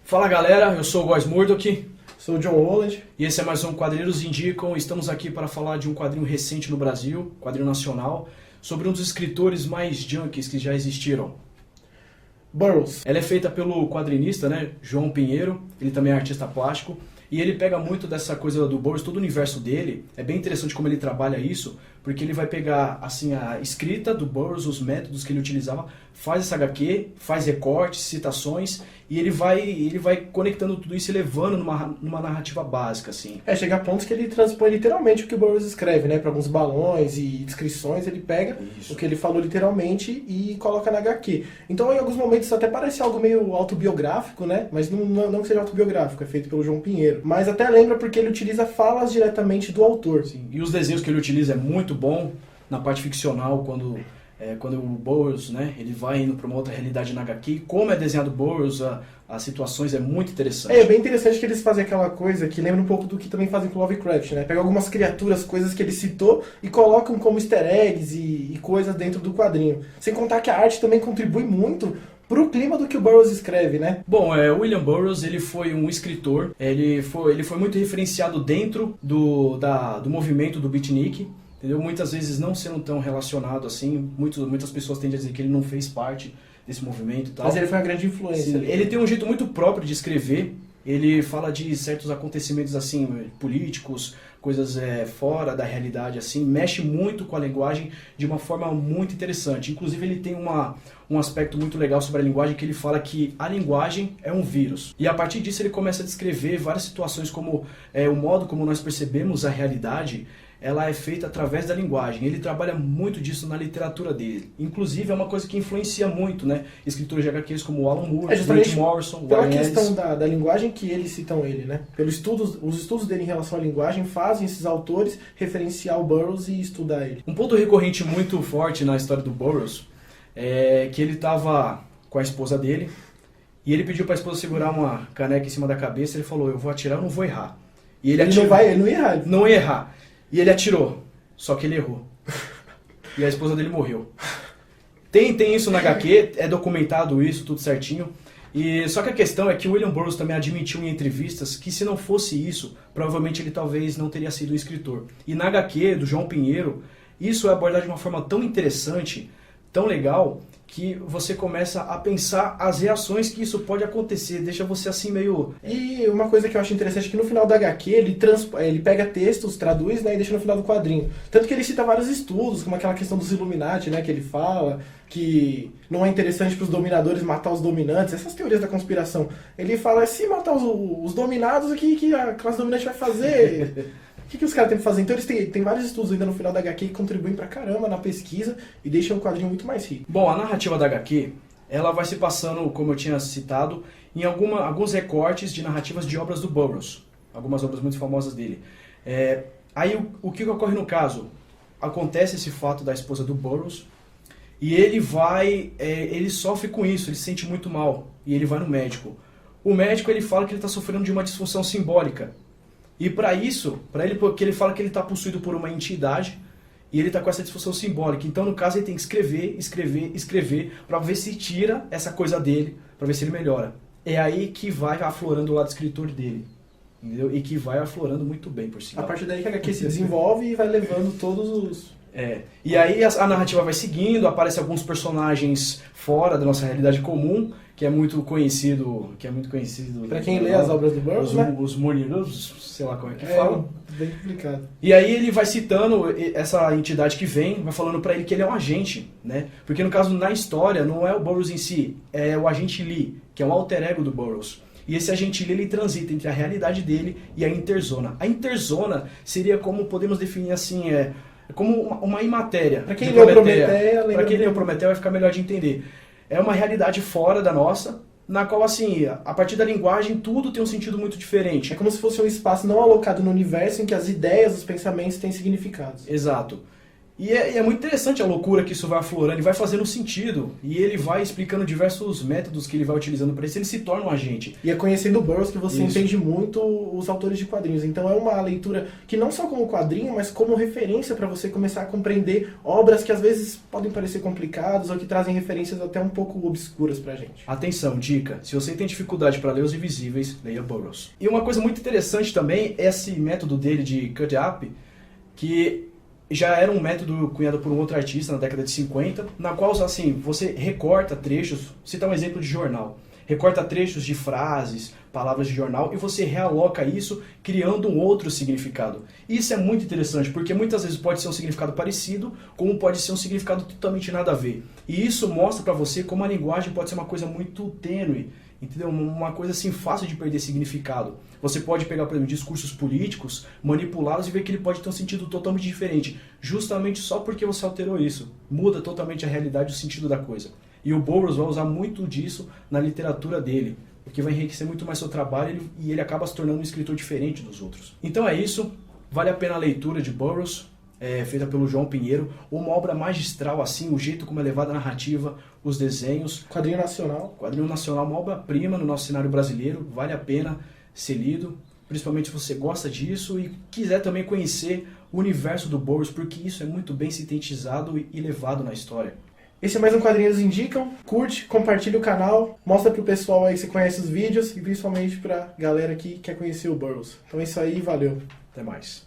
Fala galera, eu sou o Góis Murdock. Sou o John Holland. E esse é mais um Quadrinhos Indicam. Estamos aqui para falar de um quadrinho recente no Brasil, quadrinho nacional, sobre um dos escritores mais junkies que já existiram. Burroughs. Ela é feita pelo quadrinista, né, João Pinheiro, ele também é artista plástico, e ele pega muito dessa coisa do Burroughs, todo o universo dele. É bem interessante como ele trabalha isso, porque ele vai pegar assim a escrita do Burroughs, os métodos que ele utilizava, faz essa HQ, faz recortes, citações, e ele vai conectando tudo isso e levando numa narrativa básica, assim. Chega a pontos que ele transpõe literalmente o que o Burroughs escreve, né? Para alguns balões e descrições, ele pega o que ele falou literalmente e coloca na HQ. Então, em alguns momentos, até parece algo meio autobiográfico, né? Mas não que seja autobiográfico, é feito pelo João Pinheiro. Mas até lembra porque ele utiliza falas diretamente do autor. Sim. E os desenhos que ele utiliza é muito bom na parte ficcional, quando o Burroughs, né, ele vai indo para uma outra realidade na HQ, e como é desenhado o Burroughs, as situações é muito interessante. É bem interessante que eles fazem aquela coisa que lembra um pouco do que também fazem com Lovecraft, né? Pega algumas criaturas, coisas que ele citou e colocam como easter eggs e coisas dentro do quadrinho. Sem contar que a arte também contribui muito pro clima do que o Burroughs escreve, né? Bom, William Burroughs, ele foi um escritor, ele foi muito referenciado dentro do movimento do beatnik, entendeu? Muitas vezes não sendo tão relacionado assim, muitas pessoas tendem a dizer que ele não fez parte desse movimento e tal. Mas ele foi uma grande influência. Sim, ele tem um jeito muito próprio de escrever, ele fala de certos acontecimentos assim, políticos, coisas fora da realidade, assim, mexe muito com a linguagem de uma forma muito interessante. Inclusive ele tem um aspecto muito legal sobre a linguagem, que ele fala que a linguagem é um vírus. E a partir disso ele começa a descrever várias situações como o modo como nós percebemos a realidade, ela é feita através da linguagem. Ele trabalha muito disso na literatura dele. Inclusive é uma coisa que influencia muito, né? Escritores de HQs como Alan Moore, Grant Morrison, pela Warren questão Ellis. da linguagem que eles citam ele, né? Os estudos dele em relação à linguagem fazem esses autores referenciar o Burroughs e estudar ele. Um ponto recorrente muito forte na história do Burroughs é que ele estava com a esposa dele e ele pediu para a esposa segurar uma caneca em cima da cabeça. Ele falou: eu vou atirar, eu não vou errar. E ele atirou, ele não ia errar. Não ia errar. E ele atirou, só que ele errou. E a esposa dele morreu. Tem isso na HQ, é documentado isso, tudo certinho. E só que a questão é que o William Burroughs também admitiu em entrevistas que se não fosse isso, provavelmente ele talvez não teria sido um escritor. E na HQ do João Pinheiro, isso é abordado de uma forma tão interessante, tão legal, que você começa a pensar as reações que isso pode acontecer, deixa você assim meio... E uma coisa que eu acho interessante é que no final da HQ ele pega textos, traduz, né, e deixa no final do quadrinho. Tanto que ele cita vários estudos, como aquela questão dos Illuminati, né, que ele fala que não é interessante para os dominadores matar os dominantes, essas teorias da conspiração. Ele fala, se matar os dominados, o que a classe dominante vai fazer? O que os caras têm que fazer? Então eles têm vários estudos ainda no final da HQ que contribuem pra caramba na pesquisa e deixam o quadrinho muito mais rico. Bom, a narrativa da HQ, ela vai se passando, como eu tinha citado, em alguns recortes de narrativas de obras do Burroughs, algumas obras muito famosas dele. Aí o que ocorre no caso? Acontece esse fato da esposa do Burroughs e ele sofre com isso, ele se sente muito mal e ele vai no médico. O médico ele fala que ele está sofrendo de uma disfunção simbólica. E para isso, porque ele fala que ele está possuído por uma entidade e ele está com essa disfunção simbólica. Então, no caso, ele tem que escrever para ver se tira essa coisa dele, para ver se ele melhora. É aí que vai aflorando o lado escritor dele, entendeu? E que vai aflorando muito bem, por sinal. A partir daí que a HQ se desenvolve e vai levando todos os... E aí a narrativa vai seguindo, aparecem alguns personagens fora da nossa realidade comum, que é muito conhecido. Pra quem lê as obras do Burroughs, né? Os Moniros, sei lá como é que fala. Bem complicado. E aí ele vai citando essa entidade que vem, vai falando pra ele que ele é um agente, né? Porque no caso, na história, não é o Burroughs em si, é o agente Lee, que é um alter ego do Burroughs. E esse agente Lee, ele transita entre a realidade dele e a interzona. A interzona seria como podemos definir assim, como uma imatéria. Pra quem leu Prometeia, pra quem leu Prometeia vai ficar melhor de entender. É uma realidade fora da nossa, na qual, assim, a partir da linguagem, tudo tem um sentido muito diferente. É como se fosse um espaço não alocado no universo em que as ideias, os pensamentos têm significados. Exato. E é muito interessante a loucura que isso vai aflorando e vai fazendo sentido. E ele vai explicando diversos métodos que ele vai utilizando para isso, ele se torna um agente. E é conhecendo o Burroughs que você Isso. entende muito os autores de quadrinhos. Então é uma leitura que não só como quadrinho, mas como referência para você começar a compreender obras que às vezes podem parecer complicadas ou que trazem referências até um pouco obscuras pra gente. Atenção, dica, se você tem dificuldade para ler Os Invisíveis, leia Burroughs. E uma coisa muito interessante também é esse método dele de cut-up, que já era um método cunhado por um outro artista na década de 50, na qual, assim, você recorta trechos, citar um exemplo de jornal, recorta trechos de frases, palavras de jornal, e você realoca isso criando um outro significado. Isso é muito interessante, porque muitas vezes pode ser um significado parecido, como pode ser um significado totalmente nada a ver. E isso mostra pra você como a linguagem pode ser uma coisa muito tênue, entendeu? Uma coisa assim fácil de perder significado. Você pode pegar, por exemplo, discursos políticos, manipulá-los e ver que ele pode ter um sentido totalmente diferente, justamente só porque você alterou isso. Muda totalmente a realidade e o sentido da coisa. E o Burroughs vai usar muito disso na literatura dele, porque vai enriquecer muito mais seu trabalho e ele acaba se tornando um escritor diferente dos outros. Então é isso, vale a pena a leitura de Burroughs, feita pelo João Pinheiro, uma obra magistral, assim, o jeito como é levada a narrativa, os desenhos. Quadrinho nacional. Quadrinho nacional, uma obra-prima no nosso cenário brasileiro, vale a pena ser lido, principalmente se você gosta disso e quiser também conhecer o universo do Burroughs, porque isso é muito bem sintetizado e levado na história. Esse é mais um Quadrinhos Indicam. Curte, compartilha o canal, mostra pro pessoal aí que você conhece os vídeos e principalmente pra galera que quer conhecer o Burroughs. Então é isso aí, valeu. Até mais.